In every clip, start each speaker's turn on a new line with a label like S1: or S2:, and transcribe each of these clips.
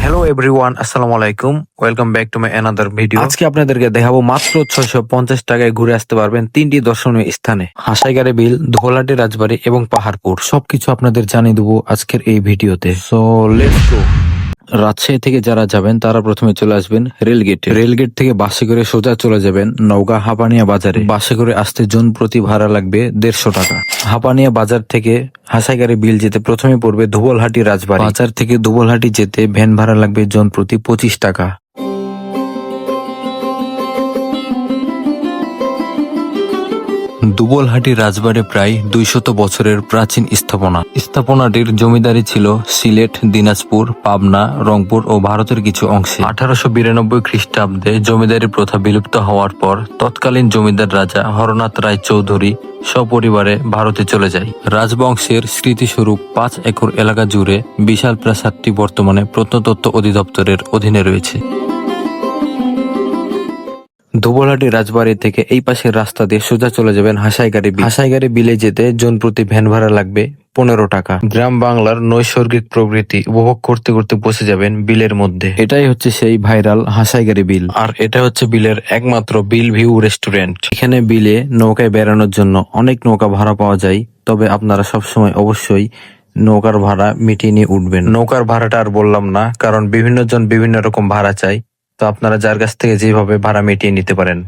S1: Hello everyone, আসসালামু আলাইকুম। Welcome back to my another video. আজকে আপনাদেরকে দেখাবো মাত্র 650 টাকায় ঘুরে আসতে পারবেন তিনটি দর্শনীয় স্থানে: হাসাইগারে বিল, ধোলাটি রাজবাড়ি এবং পাহাড়পুর। সবকিছু আপনাদের জানিয়ে দেবো আজকের এই ভিডিওতে। So let's go. রাজশাহী থেকে যারা যাবেন তারা প্রথমে চলে আসবেন রেলগেটে। রেলগেট থেকে বাসে করে সোজা চলে যাবেন নওগাঁ হাপানিয়া বাজারে। বাসে করে আসতে জন প্রতি ভাড়া লাগবে 150 টাকা। হাপানিয়া বাজার থেকে হাসাইগারে বিল যেতে প্রথমে পড়বে ধুবলহাটি রাজবাড়ি। বাজার থেকে ধুবলহাটি যেতে ভ্যান ভাড়া লাগবে জন প্রতি 25 টাকা। দুবলহাটি রাজবাড়ি প্রায় 200 বছরের প্রাচীন স্থাপনা। স্থাপনাটির জমিদারি ছিল সিলেট, দিনাজপুর, পাবনা, রংপুর ও ভারতের কিছু অংশে। 1892 খ্রিস্টাব্দে জমিদারি প্রথা বিলুপ্ত হওয়ার পর তৎকালীন জমিদার রাজা হরনাথ রায় চৌধুরী সপরিবারে ভারতে চলে যায়। রাজবংশের স্মৃতিস্বরূপ 5 একর এলাকা জুড়ে বিশাল প্রাসাদটি বর্তমানে প্রত্নতত্ত্ব অধিদপ্তরের অধীনে রয়েছে। ধুবলহাটি রাজবাড়ি থেকে এই পাশের রাস্তা দিয়ে সোজা চলে যাবেন হাসাইগারে বিল। হাসাইগারে বিলে যেতে জন প্রতি ভ্যান ভাড়া লাগবে 15 টাকা। গ্রাম বাংলার নৈসর্গিক প্রকৃতি উপভোগ করতে করতে বসে যাবেন বিলের মধ্যে। এটাই হচ্ছে সেই ভাইরাল হাসাইগারে বিল, আর এটা হচ্ছে বিলের একমাত্র বিল ভিউ রেস্টুরেন্ট। এখানে বিলে নৌকায় বেড়ানোর জন্য অনেক নৌকা ভাড়া পাওয়া যায়, তবে আপনারা সবসময় অবশ্যই নৌকার ভাড়া মিটিয়ে নিয়ে উঠবেন। নৌকার ভাড়াটা আর বললাম না, কারণ বিভিন্ন জন বিভিন্ন রকম ভাড়া চাই, তো আপনারা যার কাছ থেকে যেভাবে ভাড়া মিটিয়ে নিতে পারেন।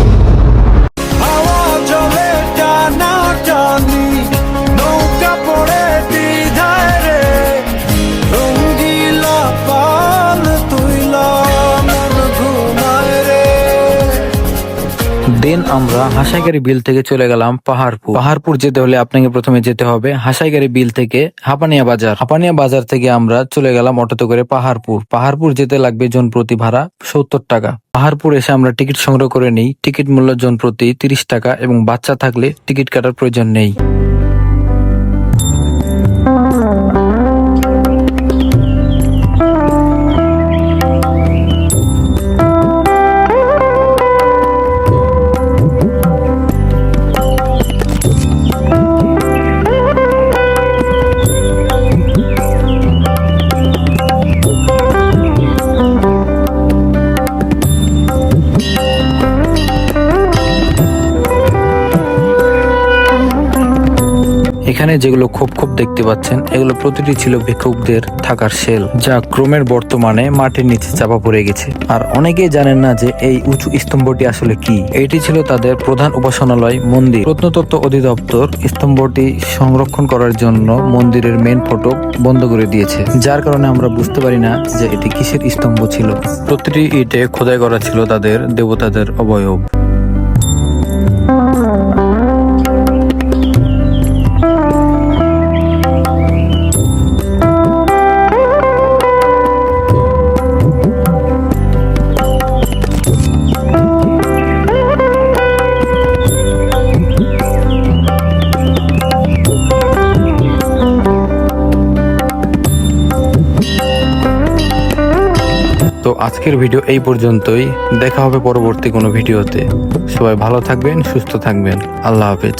S1: দেন আমরা হাসাইগারি বিল থেকে চলে গেলাম পাহাড়পুর। পাহাড়পুর যেতে হলে আপনাকে প্রথমে যেতে হবে হাসাইগারি বিল থেকে হাপানিয়া বাজার। হাপানিয়া বাজার থেকে আমরা চলে গেলাম অটোতে করে পাহাড়পুর। পাহাড়পুর যেতে লাগবে জন প্রতি ভাড়া 70 টাকা। পাহাড়পুর এসে আমরা টিকিট সংগ্রহ করে নিই। টিকিট মূল্য জন প্রতি 30 টাকা এবং বাচ্চা থাকলে টিকিট কাটার প্রয়োজন নেই। এখানে যেগুলো খোপ খোপ দেখতে পাচ্ছেন, এগুলো প্রতিটি ছিল ভিক্ষুকদের থাকার সেল, যা ক্রমের বর্তমানে মাটির নিচে চাপা পড়ে গেছে। আর অনেকেই জানেন না যে এই উঁচু স্তম্ভটি আসলে কি। এটি ছিল তাদের প্রধান উপাসনালয় মন্দির। প্রত্নতত্ত্ব অধিদপ্তর স্তম্ভটি সংরক্ষণ করার জন্য মন্দিরের মেন ফটক বন্ধ করে দিয়েছে, যার কারণে আমরা বুঝতে পারি না যে এটি কিসের স্তম্ভ ছিল। প্রতিটি ইটে খোদাই করা ছিল তাদের দেবতাদের অবয়ব। তো আজকের ভিডিও এই পর্যন্তই। দেখা হবে পরবর্তী কোনো ভিডিওতে। সবাই ভালো থাকবেন, সুস্থ থাকবেন। আল্লাহ হাফেজ।